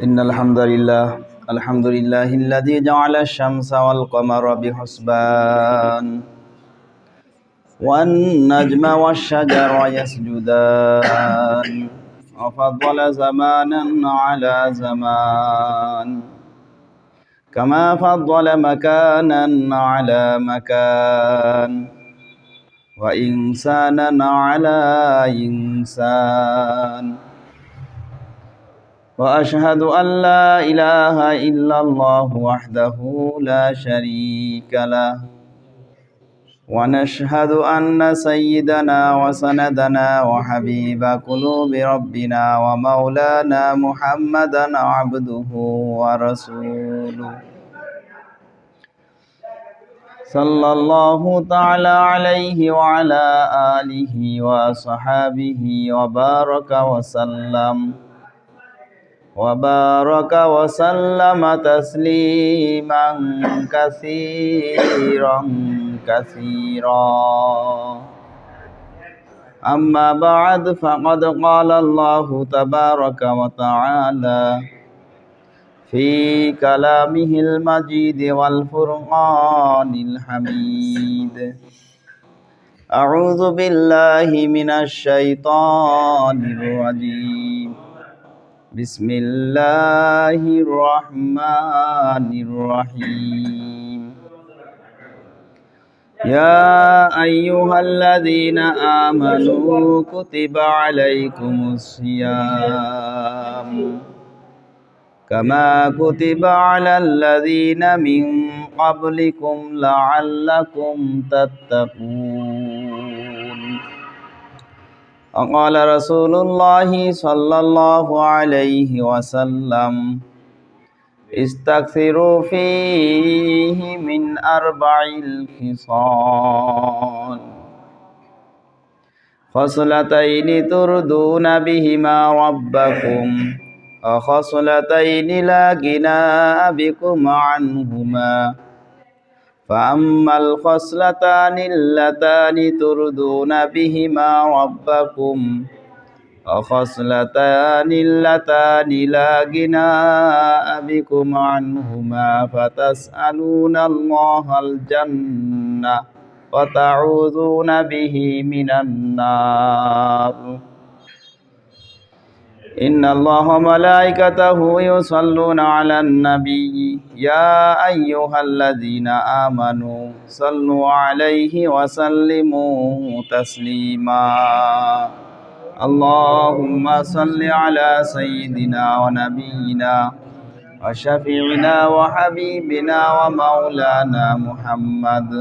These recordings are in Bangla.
إن الحمد لله الذي جعل الشمس والقمر بحسبان والنجم والشجر يسجدان وفضل زمانا على زمان كما فضل مكانا على مكان وإنسانا على إنسان وأشهد أن لا إله إلا الله وحده لا شريك له ونشهد أن سيدنا وسندنا وحبيب قلوب ربنا ومولانا محمدا عبده ورسوله صلى الله تعالى عليه وعلى آله وصحابه وبارك وسلم تسليما كثيرا أما بعد فقد قال الله تبارك وتعالى في كلامه المجيد والفرقان الحميد أعوذ بالله من الشيطان الرجيم بسم الله الرحمن الرحيم يا أيها الذين آمنوا كتب عليكم الصيام كما كتب على الذين من قبلكم لعلكم تتقون وقال رسول الله صلى الله عليه وسلم استكثروا فيه من 4 الخصال خصلتين تردون بهما ربكم وخصلتين لا غنى بكم عنهما فأما الخصلتان اللتان تردون بهما ربكم وخصلتان اللتان لا غنى بكم عنهما فتسألون الله الجنة وتعوذون به من النار إن الله وملائكته يصلون على النبي يا أيها الذين آمنوا صلوا عليه وسلموا تسليما اللهم صل على سيدنا ونبينا وشفيعنا وحبيبنا ومولانا محمد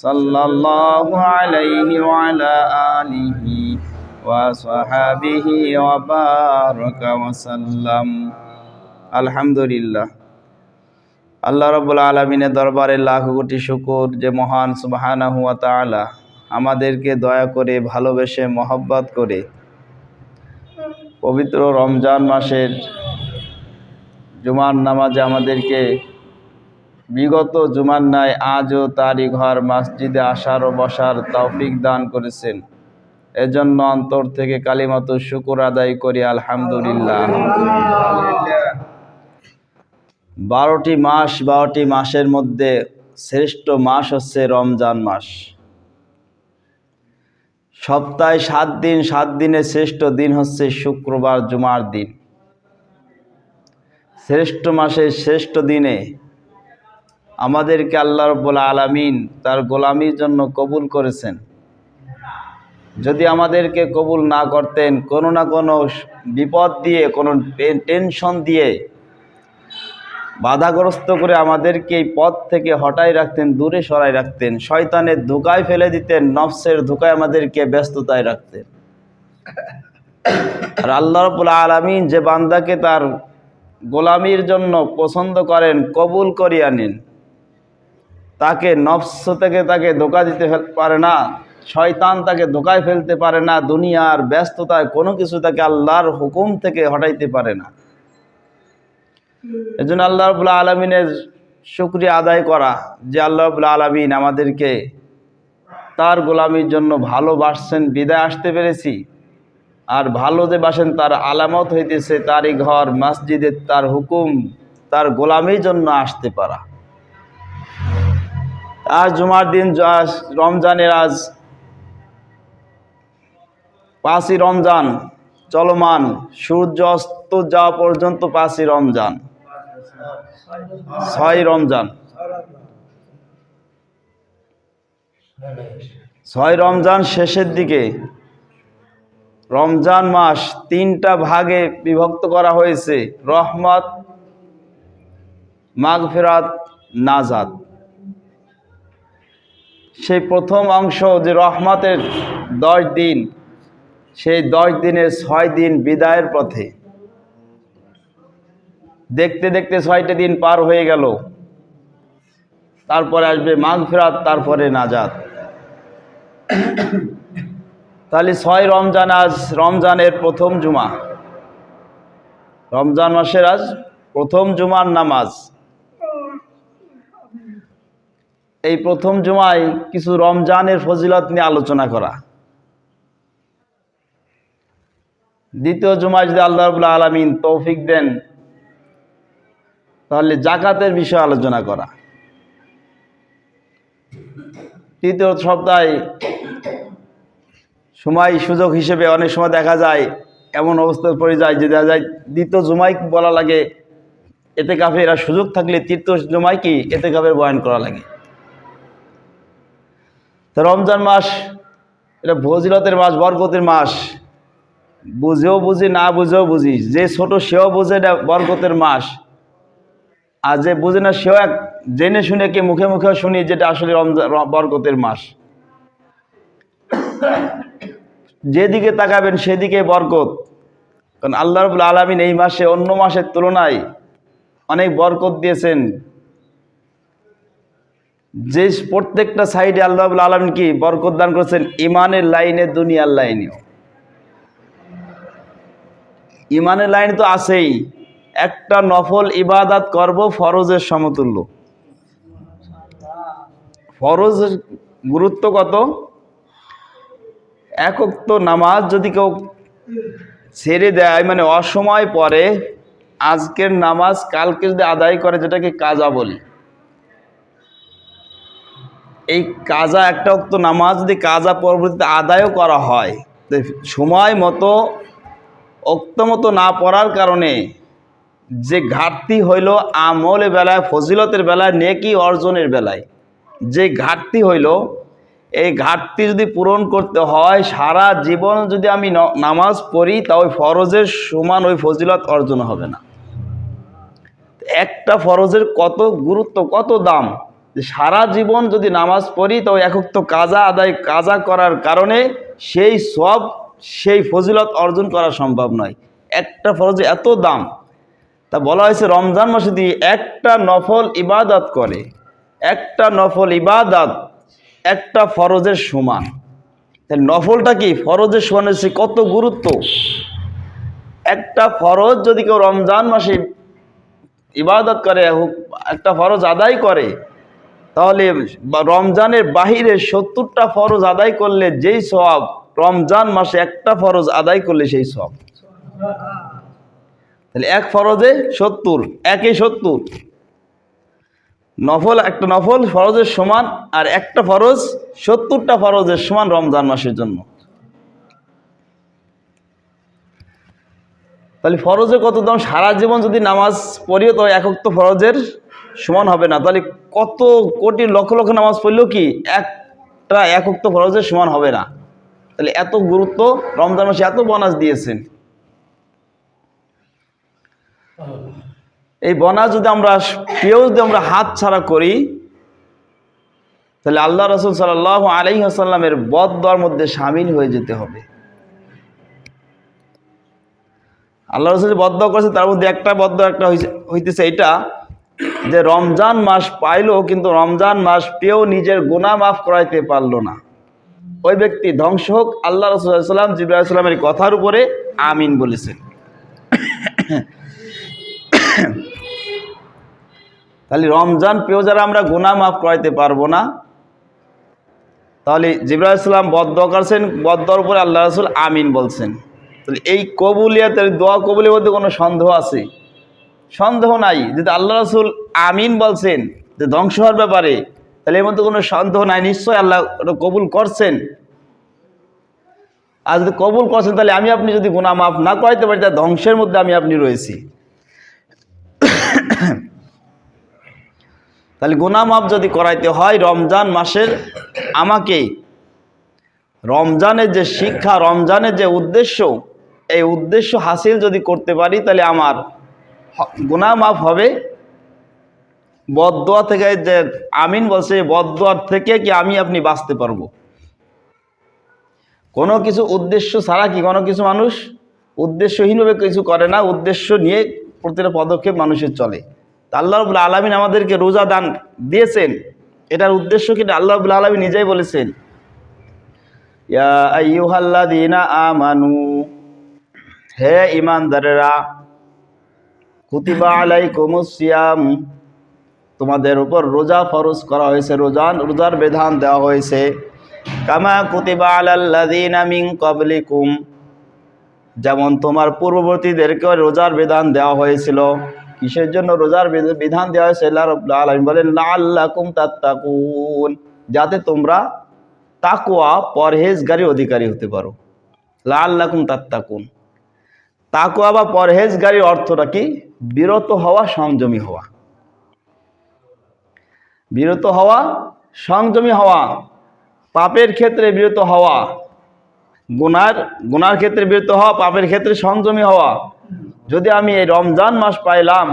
صلى الله عليه وعلى آله وصحابه وبارك وسلم আলহামদুলিল্লাহ। আল্লাহ রাব্বুল আলামিনের দরবারে লাখ কোটি শুকর যে মহান সুবহানাহু ওয়া তাআলা আমাদেরকে দয়া করে ভালোবেসে মহব্বত করে পবিত্র রমজান মাসের জুমার নামাজে আমাদেরকে বিগত জুমার ন্যায় আজও তারই ঘর মসজিদে আসার ও বসার তৌফিক দান করেছেন। এজন্য অন্তর থেকে কালিমাতু শুকর আদায় করি আলহামদুলিল্লাহ। 12টি মাসের মধ্যে শ্রেষ্ঠ মাস হচ্ছে রমজান মাস। সপ্তাহে 7 দিন, 7 দিনের শ্রেষ্ঠ দিন হচ্ছে শুক্রবার জুমার দিন। শ্রেষ্ঠ মাসের শ্রেষ্ঠ দিনে আমাদেরকে আল্লাহ রাব্বুল আলামিন তার গোলামির জন্য কবুল করেছেন। যদি আমাদেরকে কবুল না করতেন, কোনো না কোনো বিপদ দিয়ে, কোনো টেনশন দিয়ে বাধাগ্রস্ত করে আমাদেরকে এই পথ থেকে হটাই রাখতেন, দূরে সরাই রাখতেন, শয়তানের ধোঁকায় ফেলে দিতেন, নফসের ধোঁকায় আমাদেরকে ব্যস্ততায় রাখতেন। আর আল্লাহ রাব্বুল আলামিন যে বান্দাকে তার গোলামির জন্য পছন্দ করেন, কবুল করিয়া নেন, তাকে নফস থেকে তাকে ধোঁকা দিতে পারে না, শয়তান তাকে ধোঁকায় ফেলতে পারে না, দুনিয়ার ব্যস্ততায় কোনো কিছু তাকে আল্লাহর হুকুম থেকে হটাইতে পারে না। এজন্য আল্লাহ রাব্বুল আলামিনের শুকরিয়া আদায় করা যে আল্লাহ রাব্বুল আলামিন আমাদেরকে তার গোলামির জন্য ভালোবাসছেন, বিদায় আসতে পেরেছি। আর ভালো যে বাসেন তার আলামত হইতেছে তারই ঘর মসজিদে তার হুকুম তার গোলামির জন্য আসতে পারা। আজ জুমার দিন, রমজানের আজ 5ই রমজান চলমান, সূর্য অস্ত যাওয়া পর্যন্ত 5ই রমজান, 6ই রমজান, 6 রমজান শেষের দিকে। রমজান মাস 3টা ভাগে বিভক্ত করা হয়েছে: রহমত, মাগফিরাত, নাজাত। সেই প্রথম অংশ যে রহমতের 10 দিন, সেই 10 দিনের 6 দিন বিদায়ের পথে। দেখতে দেখতে 6টা দিন পার হয়ে গেল, তারপরে আসবে মাগফিরাত, তারপরে নাজাত। তাহলে 6 রমজান আজ রমজানের প্রথম জুমা, রমজান মাসের আজ প্রথম জুমার নামাজ। এই প্রথম জুমায় কিছু রমজানের ফজিলত নিয়ে আলোচনা করা। দ্বিতীয় জুমায় যদি আল্লাহ রাব্বুল আলামিন তৌফিক দেন তাহলে জাকাতের বিষয়ে আলোচনা করা। তৃতীয় সপ্তাহে সময় সুযোগ হিসেবে অনেক সময় দেখা যায়, এমন অবস্থা পড়ে যায় যে দেখা যায় দ্বিতীয় জুমায় বলা লাগে এতেকাফে, এরা সুযোগ থাকলে তৃতীয় জুমায় কি এতেকাফের বয়ান করা লাগে। তো রমজান মাস এটা ফজিলতের মাস, বরকতের মাস। বুঝেও বুঝি, না বুঝেও বুঝি, যে ছোট সেও বুঝে এটা বরকতের মাস, আর যে বুঝে না সেও জেনে শুনে কি মুখে মুখেও শুনি যেটা আসলে বরকতের মাস। যেদিকে তাকাবেন সেদিকে বরকত, কারণ আল্লাহ রাব্বুল আলামিন এই মাসে অন্য মাসের তুলনায় অনেক বরকত দিয়েছেন। যে প্রত্যেকটা সাইডে আল্লাহ রাব্বুল আলামিন কি বরকত দান করেছেন, ইমানের লাইনে, দুনিয়ার লাইনেও। ইমানের লাইন তো আছেই, একটা নফল ইবাদত করব ফরজের সমতুল্য। ফরজের গুরুত্ব কত? এক ওয়াক্ত নামাজ যদি কেউ ছেড়ে দেয়, মানে অসময় পরে, আজকের নামাজ কালকে যদি আদায় করে, যেটাকে কাজা বলি, এই কাজা একটা ওয়াক্ত নামাজ যদি কাজা পরবর্তীতে আদায়ও করা হয়, সময় মতো ওক্ত মতো না পড়ার কারণে যে ঘাটতি হইল আমলের বেলায়, ফজিলতের বেলায়, নেকি অর্জনের বেলায় যে ঘাটতি হইল, এই ঘাটতি যদি পূরণ করতে হয়, সারা জীবন যদি আমি নামাজ পড়ি, তা ওই ফরজের সমান ওই ফজিলত অর্জন হবে না। একটা ফরজের কত গুরুত্ব, কত দাম, যে সারা জীবন যদি নামাজ পড়ি তো এক ওয়াক্ত কাজা করার কারণে সেই সব, সেই ফজিলত অর্জন করা সম্ভব নয়। একটা ফরজে এত দাম। তা বলা হয়েছে রমজান মাসে দিয়ে একটা নফল ইবাদত করে, একটা নফল ইবাদত একটা ফরজের সমান। তাহলে নফলটা কি ফরজের সমান, হচ্ছে কত গুরুত্ব। একটা ফরজ যদি কেউ রমজান মাসে ইবাদত করে, একটা ফরজ আদায় করে, তাহলে রমজানের বাহিরে 70টা ফরজ আদায় করলে যেই সওয়াব, রমজান মাসে একটা ফরজ আদায় করলে সেই সওয়াব। তাহলে এক ফরজে 70, একে 70 নফল, একটা নফল ফরজের সমান, আর একটা ফরজ 70টা ফরজের সমান রমজান মাসের জন্য। তাহলে ফরজের কত দাম। সারা জীবন যদি নামাজ পড়িও তো এক ওয়াক্ত ফরজের সমান হবে না। তাহলে কত কোটি লক্ষ লক্ষ নামাজ পড়লেও কি একটা এক ওয়াক্ত ফরজের সমান হবে না। তাহলে এত গুরুত্ব, রমজান মাসে এত বোনাস দিয়েছেন। এই বোনাস যদি আমরা পেয়েও যদি আমরা হাত ছাড়া করি, তাহলে আল্লাহ রাসূল সাল্লাল্লাহু আলাইহি ওয়াসাল্লামের বদদোয়ার মধ্যে শামিল হয়ে যেতে হবে। আল্লাহ রাসূল বদদোয়া করেছে, তার মধ্যে একটা বদদোয়া একটা হইতেছে এটা, যে রমজান মাস পাইলো কিন্তু রমজান মাস পেয়েও নিজের গুনাহ মাফ করাইতে পারলো না, ওই ব্যক্তি ধ্বংস হোক। আল্লাহ রাসূল সাল্লাল্লাহু আলাইহি ওয়াসাল্লাম জিবরাইল আলাইহিস সালামের কথার উপরে আমিন বলেছেন। তাহলে রমজান পেয়েও যারা আমরা গুনাহ মাফ করাইতে পারবো না, তাহলে জিবরাইল আলাইহিস সালাম বদদোয়া করেছেন, বদদোয়ার উপরে আল্লাহ রাসূল আমিন বলছেন। তাহলে এই কবুলিয়াতের দোয়া কবুলের মধ্যে কোনো সন্দেহ আছে? সন্দেহ নাই। যদি আল্লাহ রাসূল আমিন বলছেন যে ধ্বংস হওয়ার ব্যাপারে, তাহলে এর মধ্যে কোনো সন্দেহ নাই, নিশ্চয়ই আল্লাহ ওটা কবুল করছেন। আর যদি কবুল করছেন, তাহলে আমি আপনি যদি গুনাহ মাফ না করাইতে পারি, তাহলে ধ্বংসের মধ্যে আমি আপনি রয়েছি। তাহলে গুনাহ মাফ যদি করাইতে হয়, রমজান মাসের আমাকে রমজানের যে শিক্ষা, রমজানের যে উদ্দেশ্য, এই উদ্দেশ্য হাসিল যদি করতে পারি, তাহলে আমার গুনাহ মাফ হবে। বদদোয়া থেকে যে আমিন বলছে, বদদোয়ার থেকে কি আমি আপনি বাঁচতে পারবো? কোনো কিছু উদ্দেশ্য ছাড়া কি কোনো কিছু মানুষ উদ্দেশ্যহীনভাবে কিছু করে না, উদ্দেশ্য নিয়ে প্রতিটা পদক্ষেপ মানুষের চলে। তা আল্লাহ রাব্বুল আলামিন আমাদেরকে রোজা দান দিয়েছেন, এটার উদ্দেশ্য কি আল্লাহ রাব্বুল আলামিন নিজেই বলেছেন, ইয়া আইয়ুহাল্লাযীনা আমানু, হে ঈমানদারেরা, কুতিবা আলাইকুমুস সিয়াম, তোমাদের উপর রোজা ফরজ করা হয়েছে, রোজার বিধান দেওয়া হয়েছে, কামা কুতিবা আলাল্লাযীনা মিন ক্বাবলিকুম, যেমন তোমার পূর্ববর্তীদেরকে রোজার বিধান দেওয়া হয়েছিল। কিসের জন্য রোজার বিধান দেওয়া হয়েছে? আল্লাহ রাব্বুল আলামিন বলেন লাআল্লাকুম তাত্তাকুন, যাতে তোমরা তাকওয়া পরহেজগারী অধিকারী হতে পারো। লাআল্লাকুম তাত্তাকুন, তাকওয়া বা পরহেজগারীর অর্থটা কি? বিরত হওয়া, সংযমী হওয়া। বিরত হওয়া, সংযমী হওয়া, পাপের ক্ষেত্রে বিরত হওয়া, গুনার ক্ষেত্রে বিরত হওয়া, পাপের ক্ষেত্রে সংযমী হওয়া। যদি আমি এই রমজান মাস পাইলাম,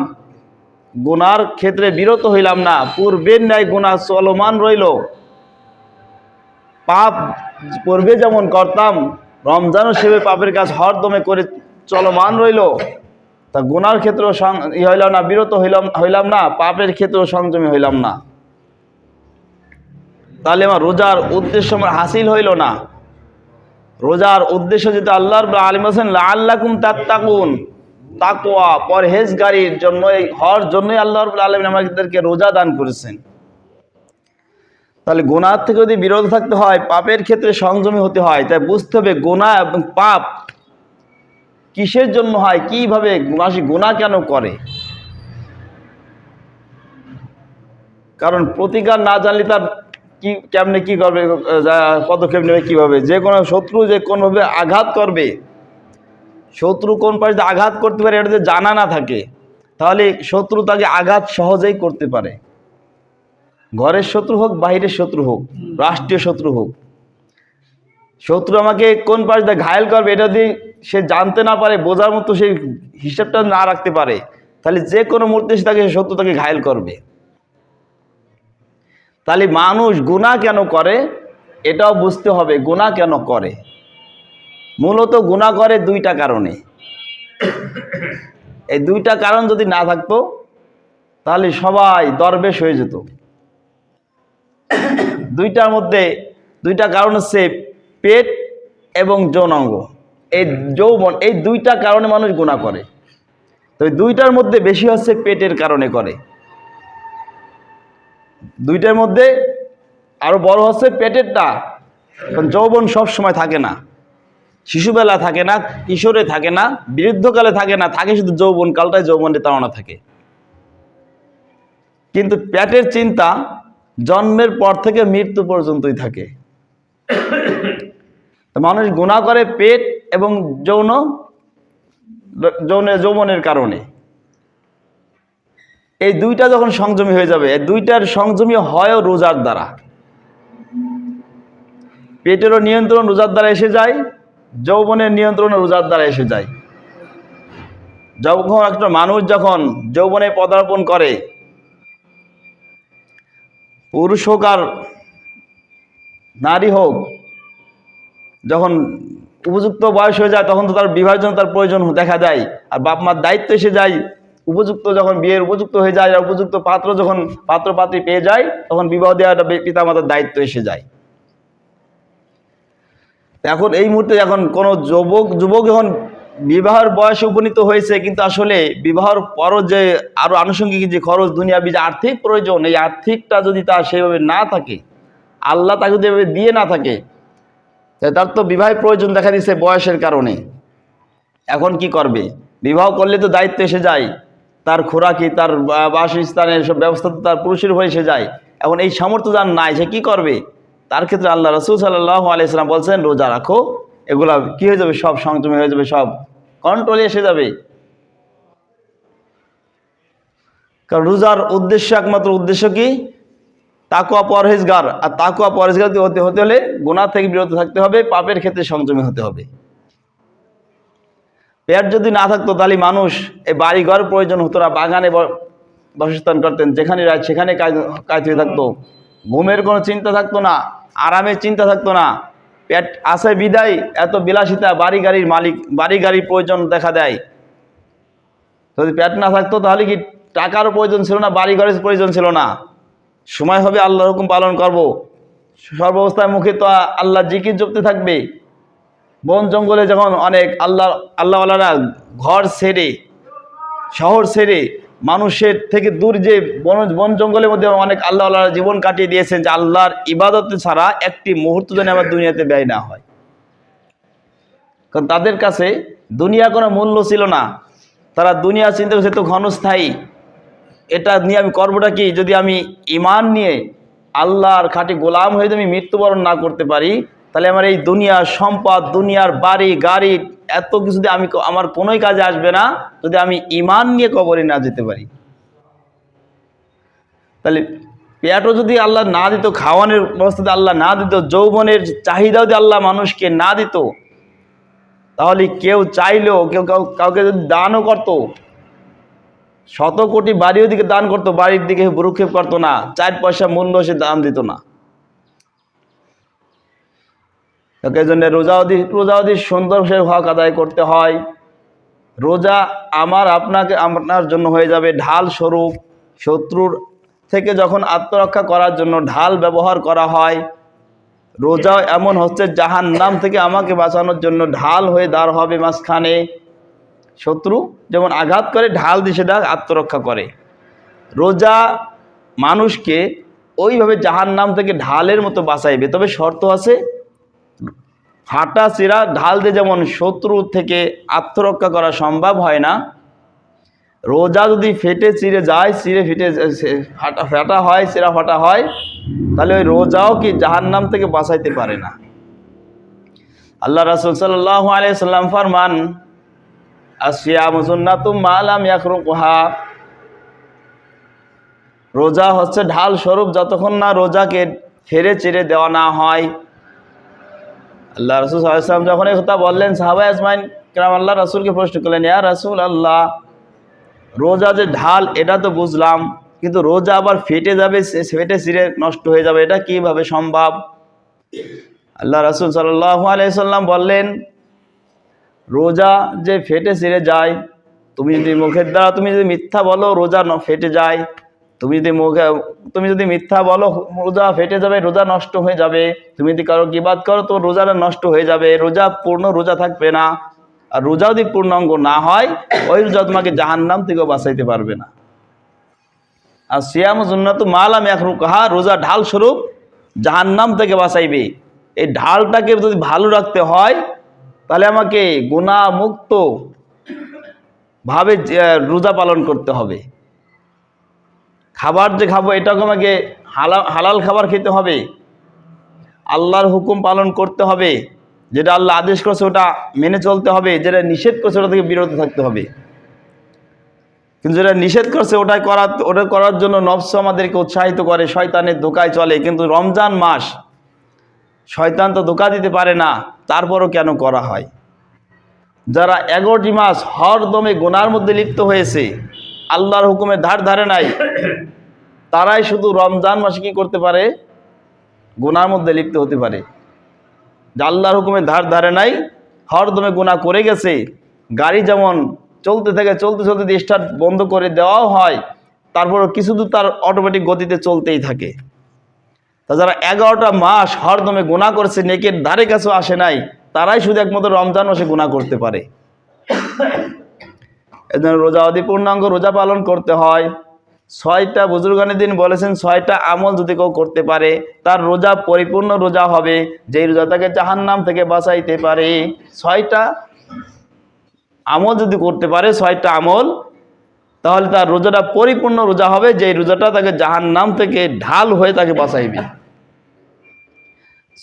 গুনার ক্ষেত্রে বিরত হইলাম না, পূর্বের ন্যায় গুনাহ চলমান রইল, পাপ পূর্বে যেমন করতাম, রমজানও সেভাবে পাপের কাজ হরদমে করে চলমান রইল, তা গুনার ক্ষেত্রেও হইলাম না, বিরত হইলাম না, পাপের ক্ষেত্রেও সংযমী হইলাম না, তাহলে আমার রোজার উদ্দেশ্য আমার হাসিল হইল না। রোজার উদ্দেশ্য যেটা আল্লাহ রাব্বুল আলামিন বলেন লাআল্লাকুম তাত্তাকুন, তাকওয়া পরহেজগারীর জন্য, হওয়ার জন্যই আল্লাহ রাব্বুল আলামিন আমাদেরকে রোজা দান করেছেন। তাহলে গুনাহ থেকে যদি বিরত থাকতে হয়, পাপের ক্ষেত্রে সংযমী হতে হয়, তাই বুঝতে হবে গুনাহ এবং পাপ কিসের জন্য হয়, কিভাবে মানুষ গুনাহ কেন করে। কারণ প্রতিকার না জানলে তার কেমনে কি করবে, পদক্ষেপ নেবে কিভাবে। যে কোনো শত্রু যে কোনোভাবে আঘাত করবে, শত্রু কোন পাশে আঘাত করতে পারে এটা যদি জানা না থাকে, তাহলে শত্রু তাকে আঘাত সহজেই করতে পারে। ঘরের শত্রু হোক, বাহিরের শত্রু হোক, রাষ্ট্রীয় শত্রু হোক, শত্রু আমাকে কোন পাশ দিয়ে ঘায়েল করবে এটা যদি সে জানতে না পারে, বোঝার মতো সেই হিসাবটা না রাখতে পারে, তাহলে যে কোনো মুহূর্তে সে তাকে শত্রু তাকে ঘায়েল করবে। তাহলে মানুষ গুনাহ কেন করে এটাও বুঝতে হবে, গুনাহ কেন করে। মূলত গুনাহ করে দুইটা কারণে। এই দুইটা কারণ যদি না থাকতো, তাহলে সবাই দরবেশ হয়ে যেত। দুইটার মধ্যে দুইটা কারণ হচ্ছে পেট এবং যৌনাঙ্গ, এই যৌবন, এই দুইটা কারণে মানুষ গুনাহ করে। তো দুইটার মধ্যে বেশি হচ্ছে পেটের কারণে করে, দুইটার মধ্যে আরো বড় হচ্ছে পেটেরটা। কারণ যৌবন সব সময় থাকে না, শিশুবেলা থাকে না, কিশোরে থাকে না, বৃদ্ধকালে থাকে না, থাকে শুধু যৌবন কালটায়, যৌবনের তাড়না থাকে। কিন্তু পেটের চিন্তা জন্মের পর থেকে মৃত্যু পর্যন্তই থাকে। মানুষ গুনাহ করে পেট এবং যৌবনের কারণে। এই দুইটা যখন সংযমী হয়ে যাবে, এই দুইটার সংযমী হয়ও রোজার দ্বারা। পেটেরও নিয়ন্ত্রণ রোজার দ্বারা এসে যায়, যৌবনের নিয়ন্ত্রণ রোজার দ্বারা এসে যায়। যখন একটা মানুষ যখন যৌবনে পদার্পণ করে, পুরুষ হোক আর নারী হোক, যখন উপযুক্ত বয়স হয়ে যায়, তখন তো তার বিবাহের জন্য তার প্রয়োজন দেখা যায়, আর বাপ মার দায়িত্ব এসে যায়। উপযুক্ত যখন বিয়ের উপযুক্ত হয়ে যায়, আর উপযুক্ত পাত্র যখন পাত্রপাত্রী পেয়ে যায়, তখন বিবাহ দেওয়াটা পিতামাতার দায়িত্ব এসে যায়। এখন এই মুহূর্তে যখন কোনো যুবক যখন বিবাহের বয়সে উপনীত হয়েছে, কিন্তু আসলে বিবাহের পরও যে আরো আনুষঙ্গিক যে খরচ, দুনিয়াবি যে আর্থিক প্রয়োজন, এই আর্থিকটা যদি তার সেভাবে না থাকে, আল্লাহ তাকে যদি এভাবে দিয়ে না থাকে, তার তো বিবাহের প্রয়োজন দেখা দিচ্ছে বয়সের কারণে। এখন কি করবে? বিবাহ করলে তো দায়িত্ব এসে যায়, তার খোরাকি, তার বাসস্থানের সব ব্যবস্থা তো তার পুরুষের উপর এসে যায়। এখন এই সামর্থ্য যার নাই, সে কি করবে? তার ক্ষেত্রে আল্লাহ রাসূল সাল্লাল্লাহু আলাইহি সাল্লাম বলছেন, রোজা রাখো, এগুলা কি হয়ে যাবে? সব সংযমী হয়ে যাবে, সব কন্ট্রোলে এসে যাবে। কারণ রোজার উদ্দেশ্য, একমাত্র উদ্দেশ্য কি? তাকওয়া পরহেজগার। আর তাকওয়া পরহেজগার হতে হলে গুনাহ থেকে বিরত থাকতে হবে, পাপের ক্ষেত্রে সংযমী হতে হবে। পেট যদি না থাকতো তাহলে মানুষ এই বাড়ি ঘর প্রয়োজন হতো না, বাগানে বাসস্থান করতেন, যেখানে রাত সেখানে কাজ হয়ে থাকতো, ঘুমের কোনো চিন্তা থাকতো না, আরামের চিন্তা থাকতো না। পেট আছে বিদায় এত বিলাসিতা, বাড়ি গাড়ির মালিক, বাড়ি গাড়ির প্রয়োজন দেখা দেয়। যদি পেট না থাকতো তাহলে কি টাকারও প্রয়োজন ছিল না, বাড়ি ঘরের প্রয়োজন ছিল না। সময় হবে আল্লাহর হুকুম পালন করব, সর্বাবস্থায় মুখে তো আল্লাহ জিকির জপতে থাকবে। বন জঙ্গলে যখন অনেক আল্লাহওয়ালারা ঘর ছেড়ে, শহর ছেড়ে, মানুষের থেকে দূর যে বন জঙ্গলের মধ্যে অনেক আল্লাহওয়ালারা জীবন কাটিয়ে দিয়েছেন, যে আল্লাহর ইবাদত ছাড়া একটি মুহূর্ত যেন আমার দুনিয়াতে ব্যয় না হয়। কারণ তাদের কাছে দুনিয়া কোনো মূল্য ছিল না। তারা দুনিয়া চিন্তা করছে তো ক্ষণস্থায়ী, এটা নিয়ে আমি করবোটা কি? যদি আমি ঈমান নিয়ে আল্লাহর খাঁটি গোলাম হয়ে যদি আমি মৃত্যুবরণ না করতে পারি, তাহলে আমার এই দুনিয়ার সম্পদ, দুনিয়ার বাড়ি গাড়ি, এত কিছু দিয়ে আমি আমার কোনোই কাজে আসবে না যদি আমি ঈমান নিয়ে কবরে না যেতে পারি। তাহলে পেটও যদি আল্লাহ না দিত, খাওয়ানোর ব্যবস্থাতে আল্লাহ না দিত, যৌবনের চাহিদাও যদি আল্লাহ মানুষকে না দিত, তাহলে কেউ চাইলেও কাউকে যদি দানও করতো, 100 কোটি বাড়ির দিকে দান করতো, বাড়ির দিকে ভ্রুক্ষেপ করতো না, 4 পয়সা মূল্য সে দান দিত না। এই জন্য রোজা সুন্দর সে হক আদায় করতে হয়। রোজা আপনার জন্য হয়ে যাবে ঢাল স্বরূপ। শত্রুর থেকে যখন আত্মরক্ষা করার জন্য ঢাল ব্যবহার করা হয়, রোজা এমন হচ্ছে জাহান্নাম থেকে আমাকে বাঁচানোর জন্য ঢাল হয়ে দাঁড় হবে মাঝখানে। শত্রু যেমন আঘাত করে, ঢাল দিয়ে সেটা আত্মরক্ষা করে। রোজা মানুষকে ওইভাবে জাহান্নাম থেকে ঢালের মতো বাঁচাইবে। তবে শর্ত আছে, ফাটা চিরা ঢাল দিয়ে যেমন শত্রু থেকে আত্মরক্ষা করা সম্ভব হয় না, রোজা যদি ফেটে চিরে যায়, চিরে ফেটে ফাটা হয়, চিরা ফাটা হয়, তাহলে ওই রোজাও কি জাহান্নাম থেকে বাঁচাইতে পারে না। আল্লাহ রাসূল সাল্লাল্লাহু আলাইহি সাল্লাম ফরমান, আসিয়ামু সুন্নাতুম মা লাম ইয়াখরুকুহা। রোজা হচ্ছে ঢাল স্বরূপ, যতক্ষণ না রোজাকে ফেরে চিরে দেওয়া না হয়। আল্লাহ রাসূল সাল্লাল্লাহু আলাইহি ওয়াসাল্লাম যখন এই কথা বললেন, সাহাবা আজমাইন কেরাম আল্লাহ রাসূলকে প্রশ্ন করলেন, ইয়া রাসূল আল্লাহ, রোজা যে ঢাল এটা তো বুঝলাম, কিন্তু রোজা আবার ফেটে যাবে, ফেটে চিরে নষ্ট হয়ে যাবে, এটা কিভাবে সম্ভব? আল্লাহ রাসূল সাল্লাল্লাহু আলাইহি ওয়াসাল্লাম বললেন, রোজা যে ফেটে চিরে যায়, তুমি যদি মুখের দ্বারা তুমি যদি মিথ্যা বলো, রোজা ফেটে যায়। তুমি যদি মিথ্যা বলো, রোজা ফেটে যাবে, রোজা নষ্ট হয়ে যাবে। তুমি যদি কারো গীবাত করো, তো রোজাটা নষ্ট হয়ে যাবে, রোজা পূর্ণ রোজা থাকবে না। আর রোজা যদি পূর্ণাঙ্গ না হয়, ওই রোজা তোমাকে জাহান্নাম থেকেও বাঁচাইতে পারবে না। আর সিয়াম সুন্নাতু মা লাম ইয়াখরুকুহা, রোজা ঢাল স্বরূপ, জাহান্নাম থেকে বাঁচাইবে। এই ঢালটাকে যদি ভালো রাখতে হয়, তাহলে আমাকে গুনাহ মুক্ত ভাবে রোজা পালন করতে হবে। খাবার যে খাবো, এটাকে আমাকে হালাল খাবার খেতে হবে, আল্লাহর হুকুম পালন করতে হবে, যেটা আল্লাহ আদেশ করছে ওটা মেনে চলতে হবে, যেটা নিষেধ করছে ওটা থেকে বিরত থাকতে হবে। কিন্তু যেটা নিষেধ করছে ওটা করার জন্য নফস আমাদেরকে উৎসাহিত করে, শয়তানের ধোকায় চলে। কিন্তু রমজান মাস, শয়তান তো ধোকা দিতে পারে না, তারপরও কেন করা হয়? যারা 11টি মাস হরদমে গুনার মধ্যে লিপ্ত হয়েছে, আল্লাহর হুকুমে ধারে নাই, তারাই শুধু রমজান মাসে কি করতে পারে? গুনার মধ্যে লিপ্ত হতে পারে। যে আল্লাহর হুকুমে ধারে নাই, হরদমে গুনাহ করে গেছে। গাড়ি যেমন চলতে থাকে, চলতে যদি স্টার্ট বন্ধ করে দেওয়াও হয়, তারপরও কিছু দূর তার অটোমেটিক গতিতে চলতেই থাকে। তা যারা 11টা মাস হরদমে গুনাহ করেছে, নেকের ধারে কাছেও আসে নাই, তারাই শুধু একমাত্র রমজান মাসে গুনাহ করতে পারে। এজন্য রোজা পূর্ণাঙ্গ রোজা পালন করতে হয়। 6টা বুজুর্গানের দিন বলেছেন, 6টা আমল যদি কেউ করতে পারে, তার রোজা পরিপূর্ণ রোজা হবে, যেই রোজা তাকে জাহান্নাম থেকে বাঁচাইতে পারে। 6টা আমল যদি করতে পারে 6টা আমল, তাহলে তার রোজাটা পরিপূর্ণ রোজা হবে, যে রোজাটা তাকে জাহান্নাম থেকে ঢাল হয়ে তাকে বাঁচাইবে।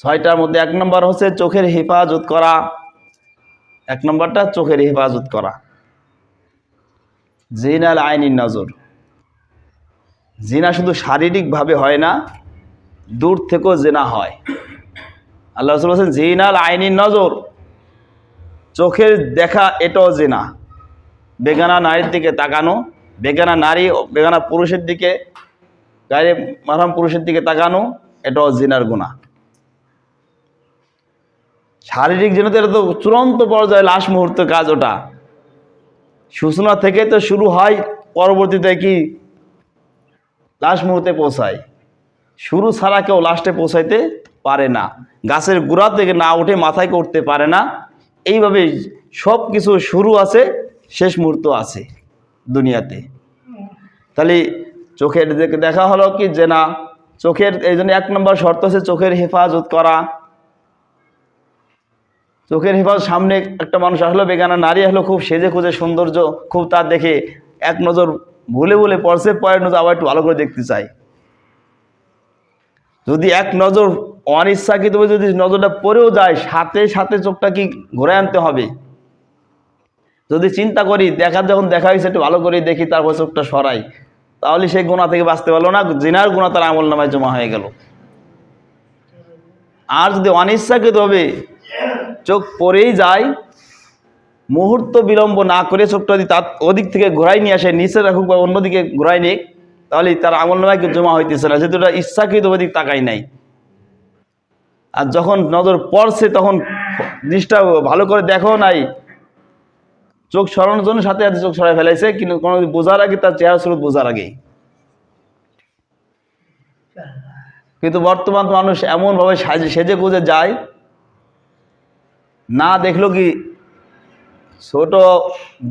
6টার মধ্যে 1 নম্বর হচ্ছে চোখের হেফাজত করা। 1 নম্বরটা চোখের হেফাজত করা। জিনাল আইনিন নজর, জিনা শুধু শারীরিকভাবে হয় না, দূর থেকেও জিনা হয়। আল্লাহ রাসূল বলেছেন জিনাল আইনিন নজর, চোখের দেখা এটাও জিনা। বেগানা নারীর দিকে তাকানো, বেগানা নারী বেগানা পুরুষের দিকে, গায়ে মাহরাম পুরুষের দিকে তাকানো, এটাও জিনার গুনাহ। শারীরিক জিনাতে এটা তো চূড়ান্ত পর্যায়ে লাশ মুহূর্ত কাজ। ওটা সূচনা থেকে তো শুরু হয়, পরবর্তীতে কি লাশ মুহূর্তে পৌঁছায়। শুরু ছাড়া কেউ লাস্টে পৌঁছাইতে পারে না। গাছের গোড়া থেকে না উঠে মাথায় করতে পারে না। এইভাবে সব কিছু শুরু আছে, শেষ মুহূর্ত আছে দুনিয়াতে। তাহলে চোখের দেখা হলো কি যে না, চোখের এই জন্য 1 নম্বর শর্ত হচ্ছে চোখের হেফাজত করা। চোখের হেফাজত, সামনে একটা মানুষ আসলো, বেগানা নারী আসলো, খুব সেজে খুঁজে সৌন্দর্য খুব, তার দেখে এক নজর ভুলে ভুলে পড়ছে, পরের নজর আবার একটু ভালো করে দেখতে চাই। যদি এক নজর অনিচ্ছাকৃতভাবে যদি নজরটা পড়েও যায়, সাথে সাথে চোখটা কি ঘুরে আনতে হবে। যদি চিন্তা করি যখন দেখা হয়েছে একটু ভালো করে দেখি, তারপর চোখটা সরাই, তাহলে সেই গুনাহ থেকে বাঁচতে পারলো না, জিনার গুনাহ তার আমল নামায় জমা হয়ে গেল। আর যদি অনিচ্ছাকৃতভাবে চোখ পড়েই যায়, মুহূর্ত বিলম্ব না করে চোখটা যদি তার ওদিক থেকে ঘোরাই নিয়ে আসে, নিচে রাখুক বা অন্যদিকে ঘোরাই নিক, তাহলে তার আমল নামায় জমা হইতেছে না, যেহেতু এটা ইচ্ছাকৃত ওদিক তাকাই নাই। আর যখন নজর পড়ছে তখন জিনিসটা ভালো করে দেখো নাই, চোখ সরানোর জন্য সাথে সাথে চোখ সরাই ফেলাইছে, কিন্তু কোনো বোঝার আগে তার চেহারা স্রোত বোঝার আগে। কিন্তু বর্তমান মানুষ এমনভাবে সেজে গুজে যায়, না দেখলো কি ছোট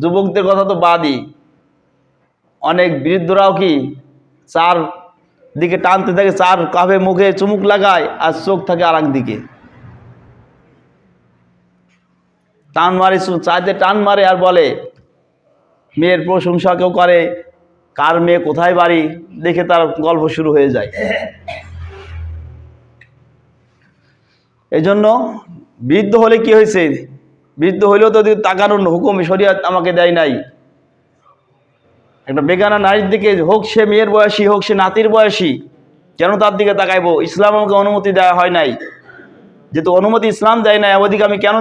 যুবকদের কথা তো বাদই, অনেক বৃদ্ধরাও কি চার দিকে টানতে থাকে, চার কাপে মুখে চুমুক লাগায় আর চোখ থাকে আর এক দিকে, টান মারে, চাইতে টান মারে আর বলে মেয়ের প্রশংসা কেউ করে, কার মেয়ে কোথায় বাড়ি, দেখে তার গল্প শুরু হয়ে যায়। এই জন্য বৃদ্ধ হলে কি হয়েছে, বৃদ্ধ হইলেও তো তাকানোর হুকুম শরীয়ত আমাকে দেয় নাই। একটা বেগানা নারীর দিকে, হোক সে মেয়ের বয়সী হোক সে নাতির বয়সী, কেন তার দিকে তাকাইবো? ইসলাম আমাকে অনুমতি দেওয়া হয় নাই, যেহেতু অনুমতি ইসলাম দেয় নাই, ওদিকে আমি কেন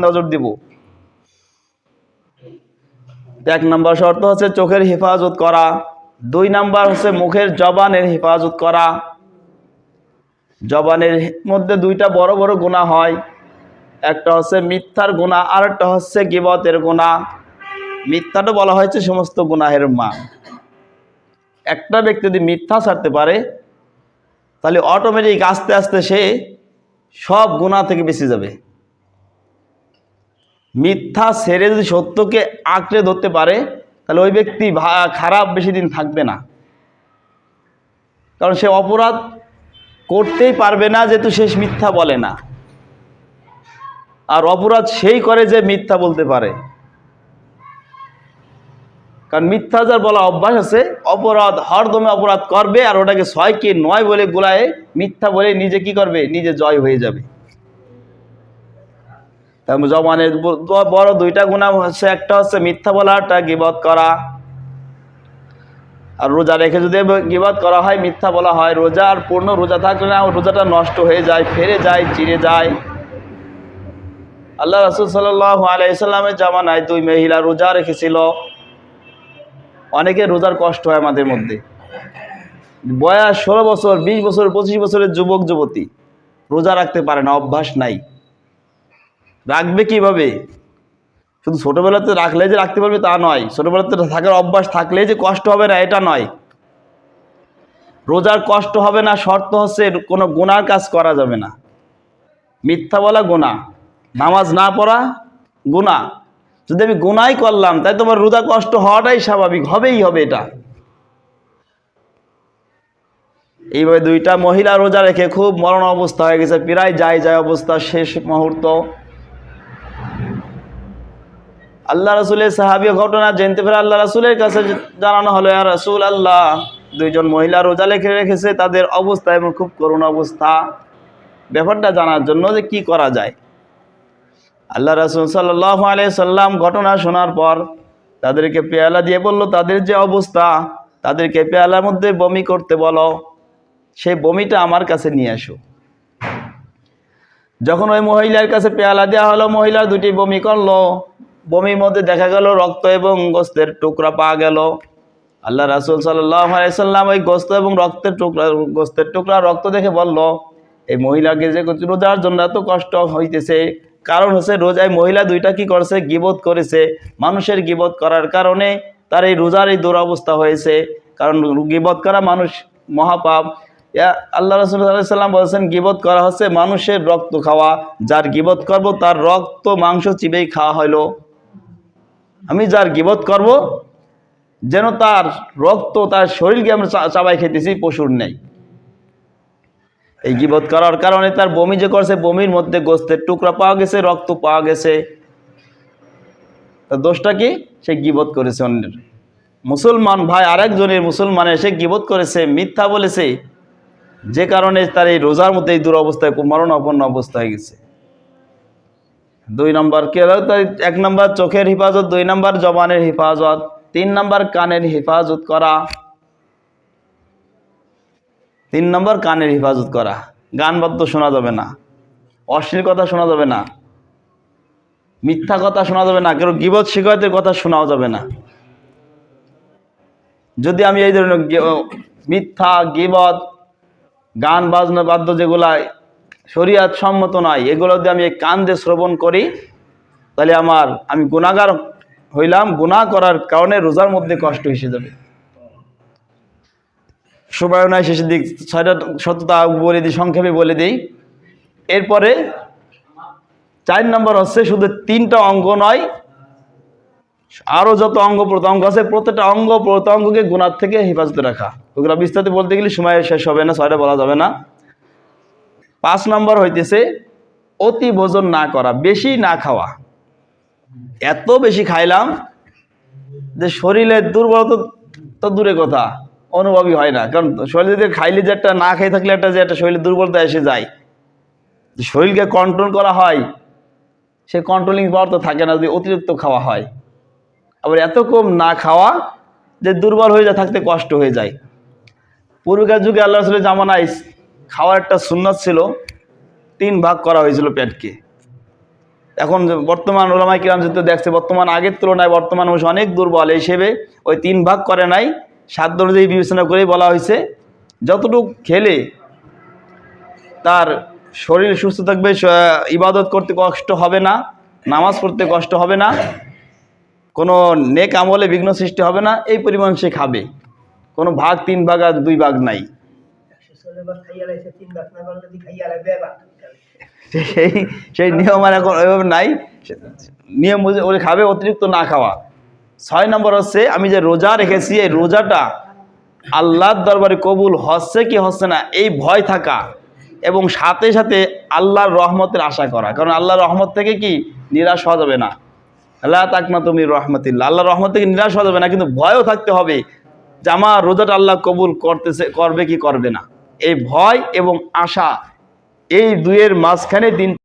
নজর দিব? 1 নম্বর শর্ত হচ্ছে চোখের হেফাজত করা। 2 নম্বর হচ্ছে মুখের জবানের হেফাজত করা। জবানের মধ্যে 2টা বড় বড় গুনাহ হয়, একটা হচ্ছে মিথ্যার গুনাহ, আর একটা হচ্ছে গীবতের গুনাহ। মিথ্যাটা বলা হয়েছে সমস্ত গুনাহের মা। একটা ব্যক্তি যদি মিথ্যা ছাড়তে পারে, তাহলে অটোমেটিক আস্তে আস্তে সে সব গুনাহ থেকে বেঁচে যাবে। মিথ্যা ছেড়ে যদি সত্যকে আঁকড়ে ধরতে পারে, তাহলে ওই ব্যক্তি খারাপ বেশি দিন থাকবে না, কারণ সে অপরাধ করতেই পারবে না, যেহেতু সে মিথ্যা বলে না। আর অপরাধ সেই করে যে মিথ্যা বলতে পারে, কারণ মিথ্যা যার বলা অভ্যাস আছে, অপরাধ হরদমে অপরাধ করবে, আর ওটাকে 6 কি 9 বলে গোলায় মিথ্যা বলে নিজে কি করবে, নিজে জয় হয়ে যাবে। তার জবানের বড় 2টা গুনাহ হচ্ছে, একটা হচ্ছে মিথ্যা বলা, একটা গীবত করা। আর রোজা রেখে যদি গীবত করা হয়, মিথ্যা বলা হয়, রোজা আর পূর্ণ রোজা থাকলে না, রোজাটা নষ্ট হয়ে যায়, ফেরে যায়, চিড়ে যায়। আল্লাহ রাসূল সাল্লাল্লাহু আলাইহি সাল্লামের জামানায় 2 মহিলা রোজা রেখেছিল। অনেকে রোজার কষ্ট হয় আমাদের মধ্যে, বয়স 16 বছর 20 বছর 25 বছরের যুবক যুবতী রোজা রাখতে পারে না, অভ্যাস নাই। রাখবে কিভাবে? শুধু ছোটবেলাতে রাখলে যে রাখতে পারবে তা নয়, ছোটবেলাতে থাকার অভ্যাস থাকলে যে কষ্ট হবে না এটা নয়। রোজার কষ্ট হবে না শর্ত হচ্ছে কোনো গুনার কাজ করা যাবে না। মিথ্যা বলা গুনাহ, নামাজ না পড়া গুনাহ। যদি আমি গুনাহই করলাম, তাই তোমার রোজা কষ্ট হওয়াটাই স্বাভাবিক, হবেই হবে এটা। এইভাবে 2টা মহিলা রোজা রেখে খুব মরণ অবস্থা হয়ে গেছে, প্রায় যায় অবস্থা, শেষ মুহূর্ত। আল্লাহ রাসূলের সাহাবী ঘটনা জানতে পেরে আল্লাহ রাসূলের কাছে জানানো হলো, ইয়া রাসূল আল্লাহ, দুইজন মহিলা রোজা রেখেছে, তাদের অবস্থা এবং খুব করুণ অবস্থা, ব্যাপারটা জানার জন্য যে কি করা যায়। আল্লাহ রাসূল সাল্লাল্লাহু আলাইহি সাল্লাম ঘটনা শোনার পর তাদেরকে পেয়ালা দিয়ে বলল, তাদের যে অবস্থা, তাদেরকে পেয়ালার মধ্যে বমি করতে বলো, সেই বমিটা আমার কাছে নিয়ে আসো। যখন ওই মহিলার কাছে পেয়ালা দেওয়া হলো, মহিলা দুটি বমি করলো। বমির মধ্যে দেখা গেল রক্ত এবং গোস্তের টুকরা পাওয়া গেল। আল্লাহ রাসূল সাল্লাল্লাহু আলাইহি সাল্লাম ওই গোস্ত এবং গোস্তের টুকরা রক্ত দেখে বলল, এই মহিলাকে যে রোজার জন্য এত কষ্ট হইতেছে, কারণ হচ্ছে রোজায় মহিলা দুইটা কি করেছে, গীবত করেছে। মানুষের গীবত করার কারণে তার এই রোজার এই দুরবস্থা হয়েছে, কারণ গীবত করা মানুষ মহাপাপ। আল্লাহ রাসূল সাল্লাল্লাহু আলাইহি সাল্লাম বলেছেন, গীবত করা হচ্ছে মানুষের রক্ত খাওয়া। যার গীবত করব তার রক্ত মাংস চিবেই খাওয়া হলো। আমি যার গীবত করব যেন তার রক্ত, তার শরীরকে আমরা চাবাই খেতেছি, পশুর নেই। এই গীবত করার কারণে তার বমি যে করছে, বমির মধ্যে গোস্তের টুকরা পাওয়া গেছে, রক্ত পাওয়া গেছে। তার দোষটা কি? সে গীবত করেছে অন্যের। মুসলমান ভাই আরেকজনের মুসলমানের সে গীবত করেছে, মিথ্যা বলেছে, যে কারণে তার এই রোজার মধ্যে এই দুরবস্থায়, মরণাপন্ন অবস্থা হয়ে গেছে। 2 নম্বর কে? 1 নম্বর চোখের হেফাজত, 2 নম্বর জবানের হেফাজত, 3 নম্বর কানের হেফাজত করা। 3 নম্বর কানের হেফাজত করা। গান বাদ্য শোনা যাবে না, অশ্লীল কথা শোনা যাবে না, মিথ্যা কথা শোনা যাবে না, কারো গীবত শিকায়তের কথা শোনাও যাবে না। যদি আমি এই ধরনের মিথ্যা, গীবত, গান বাজনা বাদ্য যেগুলা শরীয়ত সম্মত নয়, এগুলো যদি আমি কান দিয়ে শ্রবণ করি, তাহলে আমি গুনাহগার হইলাম। গুনাহ করার কারণে রোজার মধ্যে কষ্ট এসে যাবে। সময় নয়, শেষের দিক 6টা সত্যতা বলে দিই, সংক্ষেপে বলে দিই। এরপরে 4 নম্বর হচ্ছে, শুধু 3টা অঙ্গ নয়, আরো যত অঙ্গ প্রত্যঙ্গ আছে, প্রত্যেকটা অঙ্গ প্রত্যঙ্গকে গুনাহ থেকে হেফাজতে রাখা। ওগুলো বিস্তারিত বলতে গেলে সময় শেষ হবে না, 6টা বলা যাবে না। 5 নম্বর হইতেছে অতি ভোজন না করা, বেশি না খাওয়া। এত বেশি খাইলাম যে শরীরের দুর্বলতা তো দূরে কথা, অনুভবই হয় না। কারণ শরীরে যদি খাইলে যে একটা, না খাই থাকলে একটা শরীরের দুর্বলতা এসে যায়, শরীরকে কন্ট্রোল করা হয়, সে কন্ট্রোলিং পাওয়ার তো থাকে না যদি অতিরিক্ত খাওয়া হয়। আবার এত কম না খাওয়া যে দুর্বল হয়ে যায়, থাকতে কষ্ট হয়ে যায়। পূর্বেকার যুগে আল্লাহ রাসূলের জামানায় খাওয়ার একটা সুন্নাত ছিল, 3 ভাগ করা হয়েছিল পেটকে। এখন বর্তমান উলামায়ে কিরাম যেহেতু দেখছে বর্তমান আগের তুলনায় বর্তমান মানুষ অনেক দুর্বল, এই হিসেবে ওই 3 ভাগ করে নাই, সাধ্য অনুযায়ী বিবেচনা করেই বলা হয়েছে, যতটুকু খেলে তার শরীর সুস্থ থাকবে, ইবাদত করতে কষ্ট হবে না, নামাজ পড়তে কষ্ট হবে না, কোনো নেক আমলে বিঘ্ন সৃষ্টি হবে না, এই পরিমাণ সে খাবে। কোনো ভাগ 3 ভাগ আর 2 ভাগ নাই। সেই নিয়ম আর এখন ওইভাবে নাই, নিয়ম ওরে খাবে, অতিরিক্ত না খাওয়া। 6 নম্বর হচ্ছে, আমি যে রোজা রেখেছি, এই রোজাটা আল্লাহর দরবারে কবুল হচ্ছে কি হচ্ছে না, এই ভয় থাকা, এবং সাথে সাথে আল্লাহর রহমতের আশা করা। কারণ আল্লাহর রহমত থেকে কি নিরাশ হওয়া যাবে না। লা তাকনাতু মির রাহমাতিল্লাহ, আল্লাহর রহমত থেকে নিরাশ হওয়া যাবে না, কিন্তু ভয়ও থাকতে হবে যে আমার রোজাটা আল্লাহ কবুল করবে কি করবে না। এই ভয় এবং আশা, এই দুয়ের মাঝখানে দিন